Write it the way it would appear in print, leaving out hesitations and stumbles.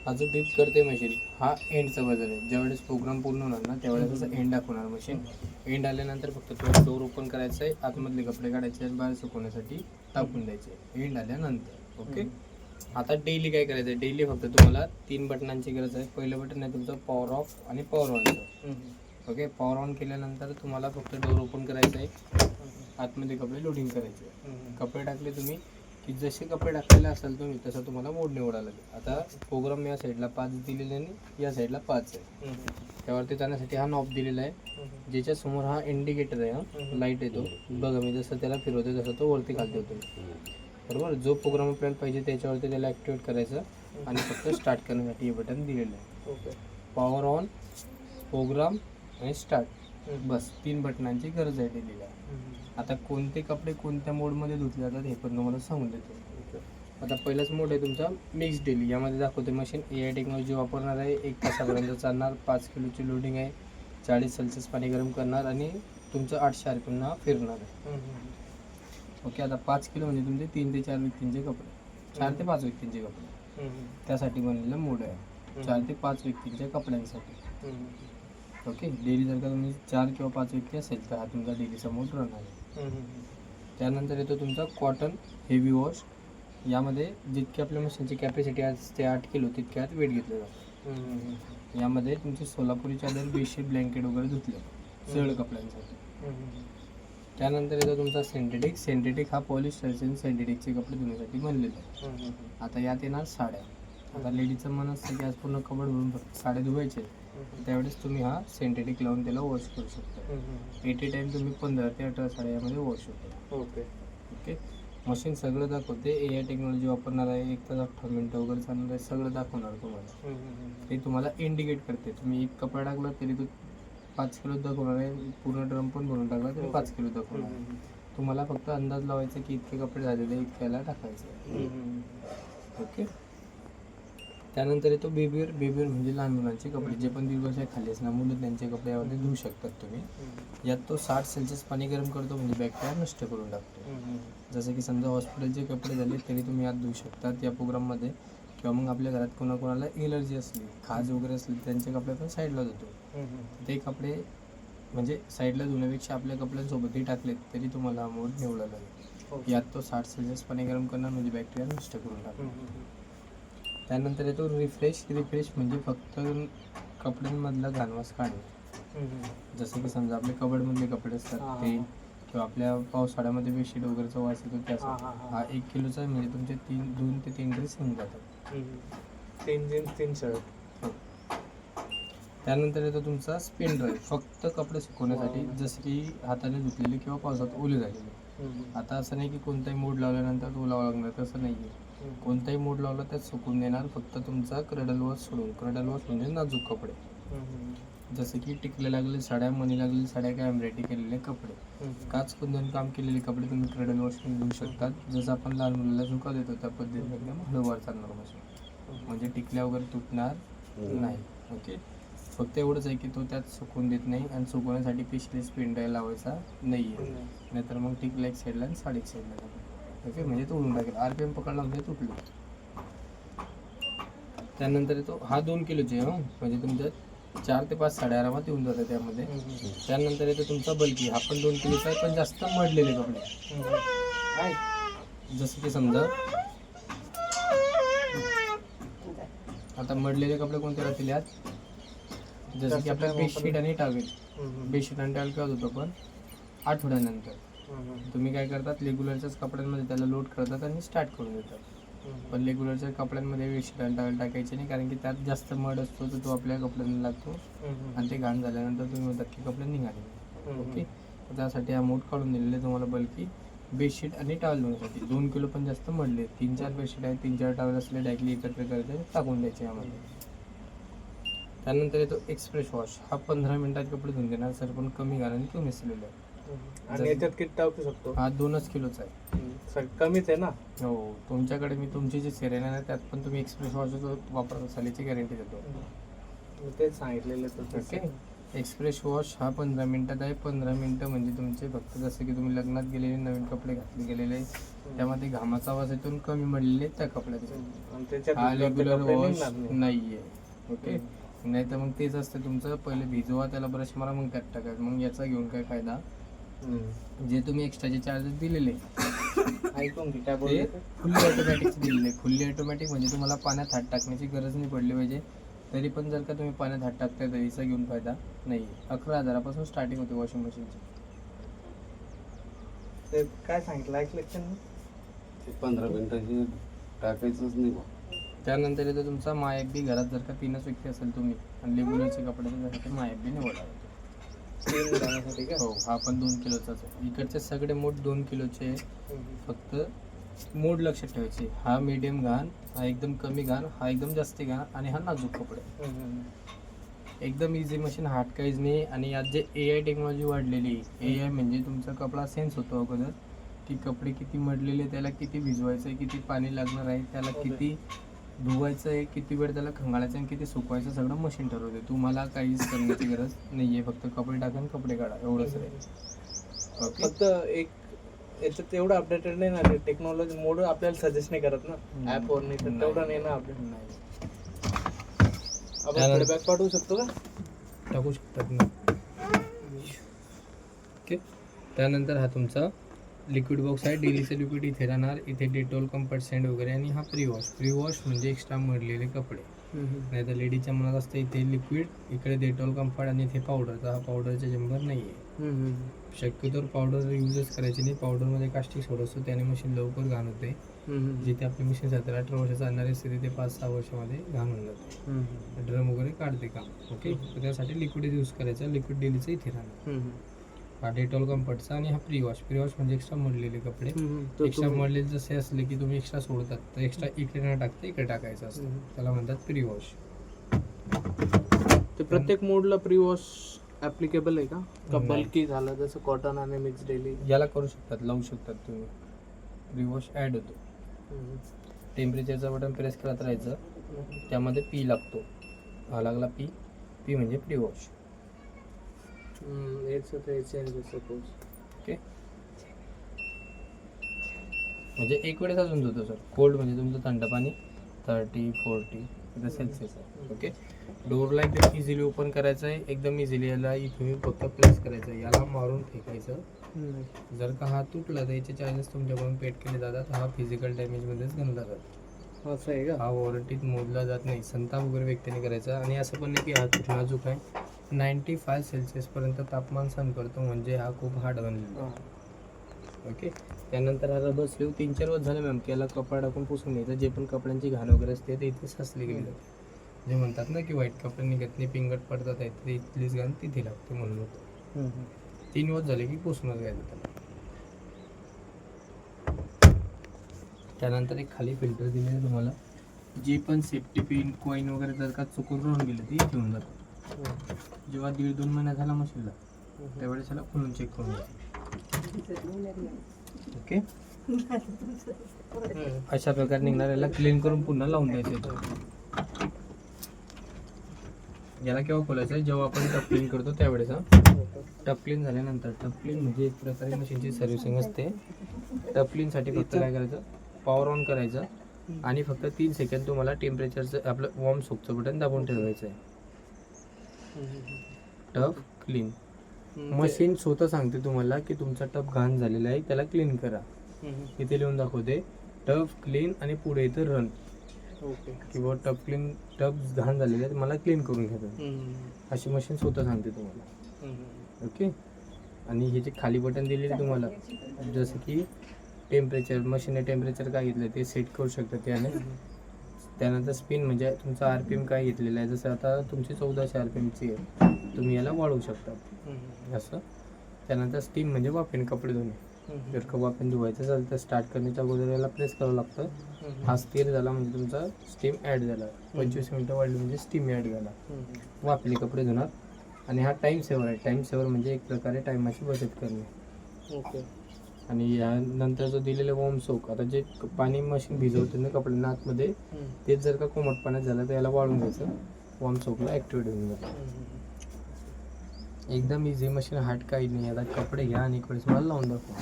हा जो बीप करते मशीन हा एंडचा बदल आहे. ज्यावेळेस प्रोग्राम पूर्ण होणार ना त्यावेळेस असं एंड दाखवणार मशीन. एंड आल्यानंतर फक्त तुम्हाला डोर ओपन करायचं आहे, आतमधले कपडे काढायचे आणि बाहेर सुकवण्यासाठी टाकून द्यायचे एंड आल्यानंतर. ओके. आता डेली काय करायचं आहे, डेली फक्त तुम्हाला 3 बटनांची गरज आहे. पहिलं बटन आहे तुमचं पॉवर ऑफ आणि पॉवर ऑनचं. ओके. पॉवर ऑन केल्यानंतर तुम्हाला फक्त डोर ओपन करायचं आहे, आतमध्ये कपडे लोडिंग करायचे. कपडे टाकले तुम्ही की जसे कपडे टाकलेले असाल तुम्ही तसं तुम्हाला मोड निवडायला लागेल. आता प्रोग्राम या साईडला 5 दिलेले आणि या साईडला 5 आहे. त्यावरती जाण्यासाठी हा नॉब दिलेला आहे, ज्याच्या समोर हा इंडिकेटर आहे. हा लाईट येतो बघा, मी जसं त्याला फिरवतो तसं तो वरती खालती होतो. बरोबर. जो प्रोग्राम आपल्याला पाहिजे त्याच्यावरती त्याला ॲक्टिवेट करायचं आणि फक्त स्टार्ट करण्यासाठी हे बटन दिलेलं आहे. ओके. पॉवर ऑन, प्रोग्राम आणि स्टार्ट, बस 3 बटनांची गरज आहे डेलीला. आता कोणते कपडे कोणत्या मोडमध्ये धुतले जातात हे पण तुम्हाला सांगून देतो. आता पहिलाच मोड आहे तुमचा मिक्स डेली. यामध्ये दाखवते मशीन AI टेक्नॉलॉजी वापरणार आहे, 1 तासापर्यंत चालणार, 5 किलोची लोडिंग आहे, 40 सेल्सिअस पाणी गरम करणार आणि तुमचं 800 RPM फिरणार आहे. ओके. आता 5 किलो म्हणजे तुमचे 3 ते 4 व्यक्तींचे कपडे, 4 ते 5 व्यक्तींचे कपडे त्यासाठी बनलेलं मोड आहे. 4 ते 5 व्यक्तींच्या कपड्यांसाठी. ओके. डेली जर का तुम्ही 4 किंवा 5 व्यक्ती असेल तर हा तुमचा डेलीचा मोड रन आहे. त्यानंतर येतो तुमचा कॉटन हेवी वॉश. यामध्ये जितकी आपल्या मशीनची कॅपॅसिटी असते 8 किलो तितक्यात वेट घेतलं जातं. यामध्ये तुमची सोलापुरी चादर, बेडशीट, ब्लँकेट वगैरे धुतले सरळ कपड्यांसाठी. त्यानंतर येतो तुमचा सिंथेटिक. सिंथेटिक हा पॉलिस्टरचे सिंथेटिकचे कपडे धुण्यासाठी बनलेले आहे. आता यात येणार साड्या. आता लेडीजचं मन असतं की आज पूर्ण कपड भरून फक्त साड्या धुवायचे, त्यावेळेस तुम्ही हा सिंथेटिक लावून त्याला वॉश करू शकता. एट ए टाईम तुम्ही 15 ते 18 साड्या यामध्ये वॉश होतात. ओके. ओके. मशीन सगळं दाखवते. AI टेक्नॉलॉजी वापरणार आहे, 1 तास 18 मिनिटं वगैरे चालणार आहे, सगळं दाखवणार तुम्हाला. ते तुम्हाला इंडिकेट करते. तुम्ही एक कपडा टाकला तरी तो 5 किलो दाखवणार आहे, पूर्ण ड्रम पण भरून टाकला तरी 5 किलो दाखवणार आहे. तुम्हाला फक्त अंदाज लावायचा की इतके कपडे झालेले इतक्याला टाकायचे. ओके. त्यानंतर येतो बेबीवेअर. बेबीवेअर म्हणजे लहान मुलांचे कपडे, जे पण 1.5 वर्षाखाली असणार मुलं त्यांचे कपडे यामध्ये धुवू शकतात तुम्ही. यात तो 60 सेल्सिअस पाणी गरम करतो, म्हणजे बॅक्टेरिया नष्ट करून टाकतो. जसं की समजा हॉस्पिटलचे कपडे झाले तरी तुम्ही यात धुवू शकतात या प्रोग्राममध्ये. किंवा मग आपल्या घरात कोणाकोणाला एलर्जी असली, खाज वगैरे असली त्यांचे कपडे पण साईडला धुतो. ते कपडे म्हणजे साईडला धुण्यापेक्षा आपल्या कपड्यांसोबतही टाकलेत तरी तुम्हाला मोड निवडायला लागेल. यात तो 60 सेल्सिअस पाणी गरम करणार, म्हणजे बॅक्टेरिया नष्ट करून टाकणार. त्यानंतर येतो रिफ्रेश. रिफ्रेश म्हणजे फक्त कपड्यांमधला घाणवास काढणे. जसं की समजा आपले कबडमधले कपडे असतात ते, किंवा आपल्या पावसाळ्यामध्ये बेडशीट वगैरेचा वास येतो त्याचा. हा 1 किलोचा म्हणजे तुमचे 2 ते 3 ड्रेस होऊन जातात. 3 जीन्स 3 शर्ट. त्यानंतर येतो तुमचा स्पिन ड्राईव्ह. फक्त कपडे सुकवण्यासाठी, जसं की हाताने धुतलेले किंवा पावसात ओले झालेले. आता असं नाही की कोणताही मोड लावल्यानंतर तो लावा लागणार, तसं नाही आहे. कोणताही मोड लावला त्यात सुकून देणार, फक्त तुमचा क्रडल वॉश सोडून. क्रडल वॉश म्हणजे नाजूक कपडे, जसं की टिकले लागलेले साड्या, मणी लागलेल्या साड्या, काय एम्ब्रॉयडरी केलेले कपडे, काच कुंदन काम केलेले कपडे तुम्ही क्रडल वॉशमध्ये धुवू शकतात. जसं आपण लहान मुलाला झुका देतो त्या पद्धतीने एकदम हळूवार चालणार मशीन, म्हणजे टिकल्या वगैरे तुटणार नाही. ओके. फक्त एवढंच आहे की तो त्यात सुकून देत नाही आणि सुकवण्यासाठी स्पेशली स्पिन ड्राईव्ह लावायचा नाही आहे, नाहीतर मग टिकला एक साईडला आणि साडी एक साईडला. ओके. म्हणजे तो उडून टाकेल, RPM पकडला म्हणजे तुटलो. त्यानंतर येतो हा 2 किलोचे आहे, म्हणजे तुमच्या 4 ते 5 साड्या आरामात येऊन जातात त्यामध्ये. त्यानंतर येतो तुमचा बल्की. हा पण 2 किलोचा आहे, पण जास्त मडलेले कपडे. जसं की समजा आता मडलेले कपडे कोणते राहतील यात, जसं की आपल्या बेडशीट आणि टावेल. बेडशीट आणि टावेल केव्हा होतो पण आठवड्यानंतर. तुम्ही काय करतात, रेग्युलरच्याच कपड्यांमध्ये त्याला लोड करतात आणि स्टार्ट करून देतात. पण रेग्युलरच्या कपड्यांमध्ये बेडशीट आणि टावेल टाकायचे नाही, कारण की त्यात जास्त मड असतो तर तो आपल्या कपड्यांना लागतो आणि ते घाण झाल्यानंतर तुम्ही म्हणतात की कपडे निघाले. ओके. त्यासाठी हा मोड काढून दिलेले तुम्हाला बल्की बेडशीट आणि टावेल धुण्यासाठी. 2 किलो पण जास्त मडले, 3-4 बेडशीट आहेत, 3-4 टावेल असले डायरेक्टली एकत्र करायचे, टाकून द्यायचे यामध्ये. त्यानंतर येतो एक्सप्रेस वॉश. हा 15 मिनिटात कपडे धुवून देणार सर, पण कमी घालाने कमी असलेले आहे. आणि याच्यात किती टाकू शकतो? हा 2च किलोचा आहे. कमीच आहे ना? हो. तुमच्याकडे मी तुमची जी सिरेन आहे त्यात पण तुम्ही एक्सप्रेस वॉश वापरत असाल याची गॅरंटी देतो. तेच सांगितलेलं. ओके. एक्सप्रेस वॉश हा 15 मिनिटात आहे. 15 मिनिटं म्हणजे तुमचे फक्त, जसं की तुम्ही लग्नात गेलेले नवीन कपडे घातले गेलेले त्यामध्ये घामाचा आवाज येतो आणि कमी मळलेले त्या कपड्याचे. आणि त्याच्यात हा धुतल्यावर ते रेग्युलर कपडे वॉश निघणार नाही. नाहीये. ओके, नाही तर मग तेच असतं तुमचं, पहिले भिजवा त्याला, ब्रश मारा, मग त्यात टाकायचं. मग याचा घेऊन काय फायदा, जे तुम्ही एक्स्ट्राचे चार्जेस दिलेले ऐकून घे काय ते बोलले. फुल्ली ऑटोमॅटिक दिलेले. फुल्ली ऑटोमॅटिक म्हणजे तुम्हाला पाण्यात हात टाकण्याची गरज नाही पडली पाहिजे. तरी पण जर का तुम्ही पाण्यात हात टाकताय तर याचा घेऊन फायदा नाही. 11,000 स्टार्टिंग होते वॉशिंग मशीनची. ते काय सांगितलं ऐकलं का त्यांनी? 15 मिनिटाची टाकायचंच नाही बा. त्यानंतर येतो तुमचा मायबी. घरात जर का 3च व्यक्ती असेल तुम्ही आणि रेग्युलरचे कपड्याचे झाले तर मायबी निवडा. स्टीम जाण्यासाठी का? हो, हा पण 2 किलोचाच आहे. इकडचे सगळे मोठ 2 किलोचे आहे. फक्त मोड लक्षात ठेवायचे, हा मीडियम घाण, हा एकदम कमी घाण, हा एकदम जास्ती घाण आणि हा नाजूक कपडे. एकदम इझी मशीन, हार्ड काहीच नाही. आणि आज जे AI टेक्नॉलॉजी वाढलेली, AI म्हणजे तुमचा कपडा सेन्स होतो अगोदर की कपडे किती मडलेले, त्याला किती भिजवायचं आहे, किती पाणी लागणार आहे, त्याला किती धुवायचं आहे, किती वेळ त्याला खंगाळायचं आणि किती सुकवायचं, सगळं मशीन ठरवते. तुम्हाला काहीच करण्याची गरज नाही आहे. फक्त कपडे टाका आणि कपडे काढा, एवढंच आहे. ओके, फक्त एक याच्यात एवढं अपडेटेड नाही ना, टेक्नॉलॉजी मोड आपल्याला सजेस्ट नाही करत ना ऍप वर, नाही तर तेवढं नाही ना अपडेट. नाही आपण फीडबॅक पाठवू शकतो का? टाकू शकतात ना. ओके, त्यानंतर हा तुमचा लिक्विड बॉक्स आहे. डेलीचं लिक्विड इथे राहणार. इथे डेटॉल, कम्फर्ट सँड वगैरे. आणि हा प्री वॉश म्हणजे एक्स्ट्रा मरलेले कपडे. नाही तर लेडीजच्या मनात असतं इथे लिक्विड, इकडे डेटॉल, कम्फर्ट आणि इथे पावडर. हा पावडरचा चेंबर नाही आहे. शक्यतोवर पावडर यूजच करायची नाही. पावडरमध्ये कास्टिक सोडा असतो, त्याने मशीन लवकर घाण होते. जिथे आपली मशीन 17-18 वर्ष चालणारी असते तिथे 5-6 वर्षामध्ये घाण होऊन जाते. ड्रम वगैरे काढते काम. ओके, तर त्यासाठी लिक्विड यूज करायचं. लिक्विड डेलीचं इथे राहणार. हा डेटॉल, कम्फर्टचा. आणि हा प्री वॉश म्हणजे एक्स्ट्रा मळलेले कपडे. एक्स्ट्रा मळलेले जसे असले की तुम्ही एक्स्ट्रा सोडतात, तर एक्स्ट्रा इकडे न टाकता इकडे टाकायचं असतं. त्याला म्हणतात प्री वॉश. ते प्रत्येक मोडला प्री वॉश ऍप्लिकेबल आहे का? नाही. बल्की झालं जसं कॉटन आणि मिक्स डेली. याला करू शकतात, लावू शकतात तुम्ही. प्री वॉश ॲड होतो. टेम्परेचरचं बटन प्रेस करत राहायचं, त्यामध्ये पी लागतो. हा लागला पी म्हणजे प्री वॉश. सपोज ओके, म्हणजे एक वेळेस अजून धुतो सर. कोल्ड म्हणजे तुमचं थंड पाणी 30-40 सेल्सिअस आहे. ओके, डोरला एकदम इझिली ओपन करायचं आहे. एकदम इझिली याला इथून फक्त प्रेस करायचं आहे. याला मारून फेकायचं. जर का हा तुटला तर याचे चार्जेस तुमच्याकडून पेड केले जातात. हा फिजिकल डॅमेजमध्येच गणला जातो. असं आहे का? हा वॉरंटीत मोजला जात नाही. संताप वगैरे व्यक्तीने करायचा. आणि असं पण नाही की हा खूप नाजूक आहे. 95 सेल्सिअसपर्यंत तापमान सहन करतो, म्हणजे हा खूप हार्ड बनलेला आहे. ओके, त्यानंतर हा रबर स्लीव 3-4 वर्ष झाले मॅम, त्याला कपडा टाकून पुसून घ्यायचं. जे पण कपड्यांची घाण वगैरे असते ते इथे साचली गेली जाते. जे म्हणतात ना की वाईट कपडे निघत नाही, पिंगट पडतात आहेत, ते इथलीच घाण तिथे लागते म्हणून होतं. 3 वर्ष झाले की पुसूनच घ्यायचं त्याला. त्यानंतर एक खाली फिल्टर दिलेलं आहे तुम्हाला. जी पण सेफ्टी पिन, कॉईन वगैरे जर का चुकून राहून गेलं ती घेऊन जातो. जेव्हा 1.5-2 महिना झाला मशीनला, त्यावेळेस त्याला खोलून चेक करून घ्यायचं. ओके, अशा प्रकारे निघणार. याला क्लीन करून पुन्हा लावून द्यायचं. याला केव्हा खोलायचं आहे, जेव्हा आपण टप क्लीन करतो त्यावेळेस. टप क्लीन झाल्यानंतर, टप क्लीन म्हणजे एक प्रकारे मशीनची सर्व्हिसिंग असते. टप क्लीनसाठी फक्त काय करायचं, पॉवर ऑन करायचं आणि फक्त 3 सेकंड तुम्हाला टेम्परेचरचं आपलं वॉर्म सोपचं बटन दाबून ठेवायचं आहे. टप क्लीन मशीन स्वतः सांगते तुम्हाला की तुमचा टप घाण झालेला आहे, त्याला क्लीन करा. इथे लिहून दाखवते टप क्लीन आणि पुढे इथं रन. ओके, किंवा टप घाण झालेले आहे, मला क्लीन करून घ्यायचं. अशी मशीन स्वतः सांगते तुम्हाला. ओके, आणि हे जे खाली बटन दिलेले तुम्हाला, जसं की टेम्परेचर, मशीनने टेम्परेचर काय घेतलं ते सेट करू शकता त्याने. त्यानंतर स्पिन म्हणजे तुमचा RPM काय घेतलेला आहे. जसं आता तुमची 1400 RPMची आहे, तुम्ही याला वाढवू शकता असं. त्यानंतर स्टीम म्हणजे वाफेने कपडे धुणे. जर का वाफेने धुवायचं असेल तर स्टार्ट करण्याच्या अगोदर याला प्रेस करावं लागतं. हा स्थिर झाला म्हणजे तुमचा स्टीम ॲड झाला. 25 मिनटं वाढली म्हणजे स्टीम ॲड झाला. वाफले कपडे धुणार. आणि हा टाईम सेवर आहे. टाईम सेवर म्हणजे एक प्रकारे टायमाची बचत करणे. ओके, आणि यानंतर जो दिलेलं वॉर्म सोक, आता जे पाणी मशीन भिजवते ना कपड्यांना आतमध्ये, तेच जर का कोमट पाण्यात झालं तर याला वाळून घ्यायचं. वॉर्म सोकला ॲक्टिवेट होऊन जातं. एकदम इझी मशीन, हार्ड काही नाही. आता कपडे घ्या आणि इकडे मला लावून दाखवा.